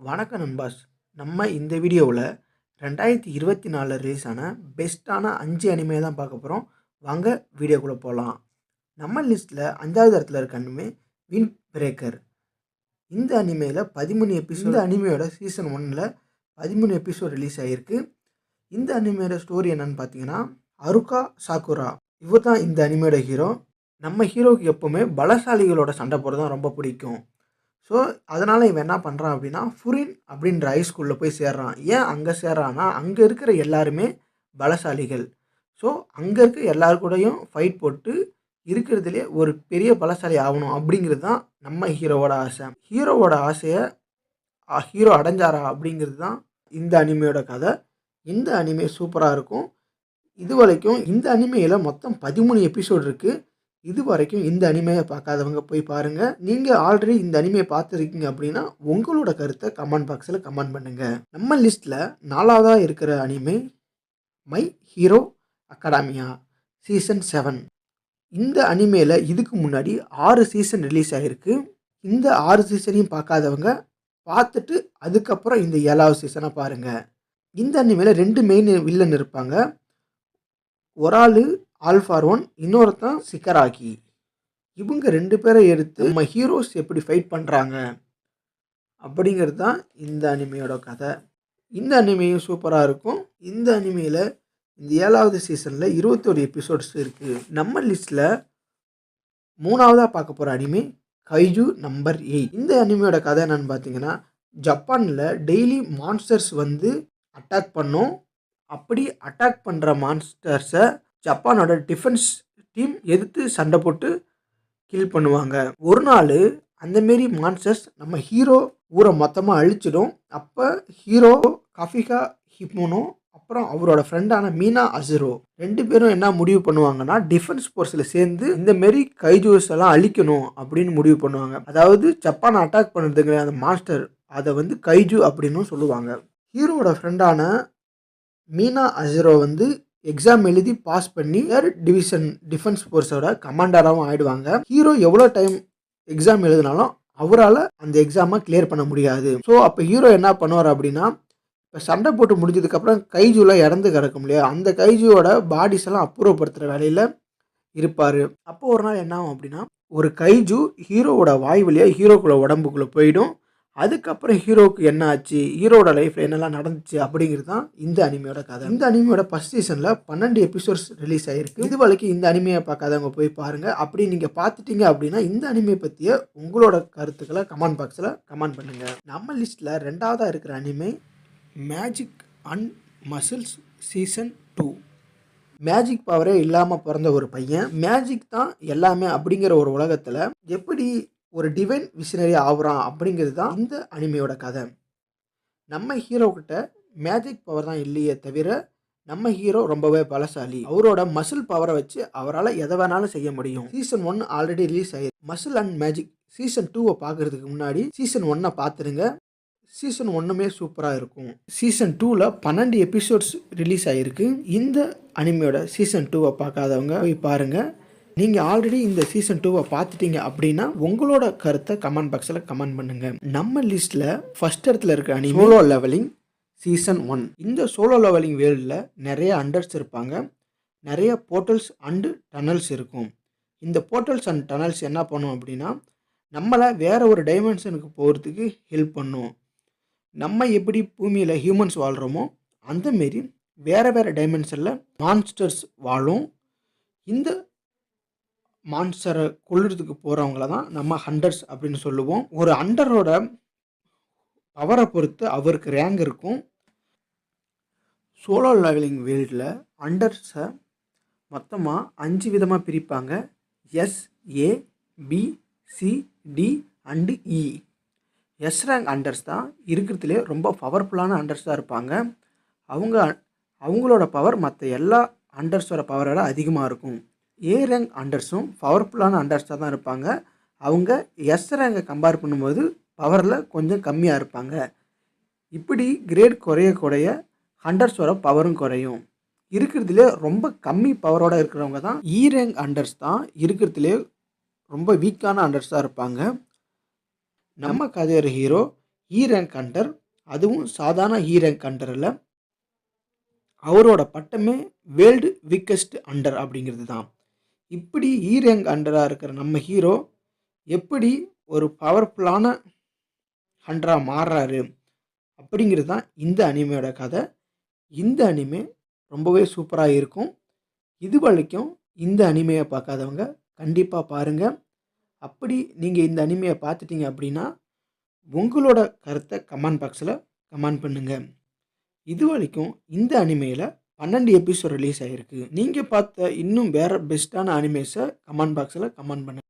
வணக்கம் நண்பாஸ். நம்ம இந்த வீடியோவில் 2024 ரிலீஸ் ஆன பெஸ்ட்டான 5 அனிமே தான் பார்க்க போகிறோம். வாங்க வீடியோக்குள்ளே போகலாம். நம்ம லிஸ்ட்டில் 5வது இடத்துல இருக்க அனிமே விண்ட் பிரேக்கர். இந்த அனிமேயில் 13 எபிசோட். இந்த அனிமையோட சீசன் 1ல் 13 எபிசோட் ரிலீஸ் ஆகிருக்கு. இந்த அனிமையோட ஸ்டோரி என்னன்னு பார்த்தீங்கன்னா, அருகா சாக்குரா இவர் தான் இந்த அனிமையோட ஹீரோ. நம்ம ஹீரோவுக்கு எப்போவுமே பலசாலிகளோட சண்டை போடுறது தான் ரொம்ப பிடிக்கும். ஸோ அதனால் இவன் என்ன பண்ணுறான் அப்படின்னா, ஃபுரின் அப்படின்ற ஹைஸ்கூலில் போய் சேர்றான். ஏன் அங்கே சேர்றான்னா, அங்கே இருக்கிற எல்லாருமே பலசாலிகள். ஸோ அங்கே இருக்க எல்லாரு கூடயும் ஃபைட் போட்டு இருக்கிறதுலே ஒரு பெரிய பலசாலி ஆகணும் அப்படிங்கிறது தான் நம்ம ஹீரோவோட ஆசை. ஹீரோவோட ஆசையை ஹீரோ அடைஞ்சாரா அப்படிங்கிறது தான் இந்த அனிமையோட கதை. இந்த அனிமே சூப்பராக இருக்கும். இது வரைக்கும் இந்த அனிமையில் மொத்தம் 13 எபிசோட் இருக்குது. இது வரைக்கும் இந்த அனிமையை பார்க்காதவங்க போய் பாருங்கள். நீங்கள் ஆல்ரெடி இந்த அனிமையை பார்த்துருக்கீங்க அப்படின்னா உங்களோட கருத்தை கமெண்ட் பாக்ஸில் கமெண்ட் பண்ணுங்கள். நம்ம லிஸ்ட்டில் 4வதாக இருக்கிற அனிமை மை ஹீரோ அகாடமியா சீசன் 7. இந்த அனிமையில் இதுக்கு முன்னாடி 6 சீசன் ரிலீஸ் ஆகிருக்கு. இந்த 6 சீசனையும் பார்க்காதவங்க பார்த்துட்டு அதுக்கப்புறம் இந்த 7வது சீசனை பாருங்கள். இந்த அனிமையில் 2 மெயின் வில்லன் இருப்பாங்க. ஒரு ஆள் ஆல்ஃபார் ஒன், இன்னொருத்தன் சிக்கராக்கி. இவங்க 2 பேரை எடுத்து நம்ம ஹீரோஸ் எப்படி ஃபைட் பண்ணுறாங்க அப்படிங்கிறது தான் இந்த அனிமையோட கதை. இந்த அனிமையும் சூப்பராக இருக்கும். இந்த அனிமையில் இந்த 7வது சீசனில் 21 எபிசோட்ஸ் இருக்குது. நம்ம லிஸ்ட்டில் 3வதாக பார்க்க போகிற அனிமே கைஜு நம்பர் 8. இந்த அனிமையோட கதை என்னன்னு பார்த்தீங்கன்னா, ஜப்பானில் டெய்லி மான்ஸ்டர்ஸ் வந்து அட்டாக் பண்ணும். அப்படி அட்டாக் பண்ணுற மான்ஸ்டர்ஸை ஜப்பானோட டிஃபென்ஸ் டீம் எதிர்த்து சண்டை போட்டு கில் பண்ணுவாங்க. ஒரு நாள் அந்தமாரி மான்ஸ்டர்ஸ் நம்ம ஹீரோ ஊரை மொத்தமாக அழிச்சிடும். அப்போ ஹீரோ காஃபிகா ஹிமோனோ அப்புறம் அவரோட ஃப்ரெண்டான மீனா அசுரோ 2 பேரும் என்ன முடிவு பண்ணுவாங்கன்னா, டிஃபென்ஸ் ஃபோர்ஸில் சேர்ந்து இந்தமாரி கைஜூஸ் எல்லாம் அழிக்கணும் அப்படின்னு முடிவு பண்ணுவாங்க. அதாவது ஜப்பானை அட்டாக் பண்ணுறதுக்கு அந்த மான்ஸ்டர் அதை வந்து கைஜு அப்படின்னு சொல்லுவாங்க. ஹீரோவோட ஃப்ரெண்டான மீனா அசுரோ வந்து எக்ஸாம் எழுதி பாஸ் பண்ணி ஏர் டிவிஷன் டிஃபென்ஸ் ஃபோர்ஸோட கமாண்டராகவும் ஆகிடுவாங்க. ஹீரோ எவ்வளோ டைம் எக்ஸாம் எழுதினாலும் அவரால் அந்த எக்ஸாமை கிளியர் பண்ண முடியாது. ஸோ அப்போ ஹீரோ என்ன பண்ணுவார் அப்படின்னா, இப்போ சண்டை போட்டு முடிஞ்சதுக்கப்புறம் கைஜூவில் இறந்து கிடக்கும் இல்லையா, அந்த கைஜூவோட பாடிஸ் எல்லாம் அப்புறப்படுத்துகிற வேலையில் இருப்பார். அப்போ ஒரு நாள் என்ன ஆகும் அப்படின்னா, ஒரு கைஜு ஹீரோவோட வாய் வழியாக ஹீரோக்குள்ள உடம்புக்குள்ளே போயிடும். அதுக்கப்புறம் ஹீரோவுக்கு என்ன ஆச்சு, ஹீரோட லைஃப்பில் என்னெல்லாம் நடந்துச்சு அப்படிங்கிறது தான் இந்த அனிமையோட கதை. இந்த அனிமையோட ஃபர்ஸ்ட் சீசனில் 12 எபிசோட்ஸ் ரிலீஸ் ஆகிருக்கு. இது வரைக்கும் இந்த அனிமையை பார்க்காதவங்க போய் பாருங்கள். அப்படி நீங்கள் பார்த்துட்டீங்க அப்படின்னா இந்த அனிமையை பற்றிய உங்களோட கருத்துக்களை கமெண்ட் பாக்ஸில் கமெண்ட் பண்ணுங்கள். நம்ம லிஸ்ட்டில் 2வதாக இருக்கிற anime magic and muscles season 2. Magic பவரே இல்லாமல் பிறந்த ஒரு பையன் மேஜிக் தான் எல்லாமே அப்படிங்கிற ஒரு உலகத்தில் எப்படி ஒரு டிவைன் விஷனரி ஆகுறான் அப்படிங்கிறது தான் இந்த அனிமையோட கதை. நம்ம ஹீரோ கிட்ட மேஜிக் பவர் தான் இல்லையே தவிர நம்ம ஹீரோ ரொம்பவே பலசாலி. அவரோட மசில் பவரை வச்சு அவரால் எதை வேணாலும் செய்ய முடியும். சீசன் 1 ஆல்ரெடி ரிலீஸ் ஆகிருக்கு. மசில் அண்ட் மேஜிக் சீசன் 2 பார்க்கறதுக்கு முன்னாடி சீசன் 1 பார்த்துருங்க. சீசன் 1மே சூப்பராக இருக்கும். சீசன் 2ல் 12 எபிசோட்ஸ் ரிலீஸ் ஆகிருக்கு. இந்த அனிமையோட சீசன் 2 பார்க்காதவங்க போய் பாருங்கள். நீங்கள் ஆல்ரெடி இந்த சீசன் 2 பார்த்துட்டீங்க அப்படின்னா உங்களோட கருத்தை கமெண்ட் பாக்ஸில் கமெண்ட் பண்ணுங்கள். நம்ம லிஸ்ட்டில் ஃபர்ஸ்ட் இடத்துல இருக்க அனிமே சோலோ லெவலிங் சீசன் 1. இந்த சோலோ லெவலிங் வேர்ல்டில் நிறைய அண்டர்ஸ் இருப்பாங்க. நிறைய போர்ட்டல்ஸ் அண்டு டனல்ஸ் இருக்கும். இந்த போர்ட்டல்ஸ் அண்ட் டனல்ஸ் என்ன பண்ணும் அப்படின்னா, நம்மளை வேறு ஒரு டைமென்ஷனுக்கு போகிறதுக்கு ஹெல்ப் பண்ணும். நம்ம எப்படி பூமியில் ஹியூமன்ஸ் வாழ்கிறோமோ அந்தமாரி வேறு வேறு டைமென்ஷனில் மான்ஸ்டர்ஸ் வாழும். இந்த மான்ஸ்டரை கொல்லுறதுக்கு போகிறவங்கள தான் நம்ம ஹண்டர்ஸ் அப்படின்னு சொல்லுவோம். ஒரு ஹண்டரோட பவரை பொறுத்து அவருக்கு ரேங்க் இருக்கும். சோலோ லெவலிங் வேர்ல்டில் ஹண்டர்ஸை மொத்தமாக 5 விதமாக பிரிப்பாங்க. S, A, B, C, D and E. S rank hunters தான் இருக்கிறதுலே ரொம்ப பவர்ஃபுல்லான ஹண்டர்ஸ் தான் இருப்பாங்க. அவங்களோட பவர் மற்ற எல்லா ஹண்டர்ஸோட பவரோட அதிகமாக இருக்கும். ஏ ரேங்க் ஹண்டர்ஸும் பவர்ஃபுல்லான ஹண்டர்ஸாக தான் இருப்பாங்க. அவங்க எஸ் ரேங்கை கம்பேர் பண்ணும்போது பவரில் கொஞ்சம் கம்மியாக இருப்பாங்க. இப்படி கிரேட் குறைய ஹண்டர்ஸோட பவரும் குறையும். இருக்கிறதுலே ரொம்ப கம்மி பவரோடு இருக்கிறவங்க தான் இ ரேங்க் ஹண்டர்ஸ் தான் இருக்கிறதுலே ரொம்ப வீக்கான ஹண்டர்ஸாக இருப்பாங்க. நம்ம கதையோட ஹீரோ இ ரேங்க் ஹண்டர். அதுவும் சாதாரண இ ரேங்க் ஹண்டர் இல்ல. அவரோட பட்டமே வேர்ல்டு வீக்கஸ்ட் ஹண்டர் அப்படிங்கிறது தான். இப்படி இ ரேங்க் ஹண்டரா இருக்கிற நம்ம ஹீரோ எப்படி ஒரு பவர்ஃபுல்லான ஹண்டரா மாறுறாரு அப்படிங்கிறது தான் இந்த அனிமையோட கதை. இந்த அனிமே ரொம்பவே சூப்பராக இருக்கும். இதுவரைக்கும் இந்த அனிமையை பார்க்காதவங்க கண்டிப்பாக பாருங்கள். அப்படி நீங்கள் இந்த அனிமையை பார்த்துட்டீங்க அப்படின்னா உங்களோட கருத்தை கமெண்ட் பாக்ஸில் கமெண்ட் பண்ணுங்கள். இதுவரைக்கும் இந்த அனிமையில் 12 எபிசோட் ரிலீஸ் ஆகிருக்கு. நீங்கள் பார்த்த இன்னும் வேறு பெஸ்ட்டான அனிமேஸை கமெண்ட் பாக்ஸில் கமெண்ட் பண்ணுங்கள்.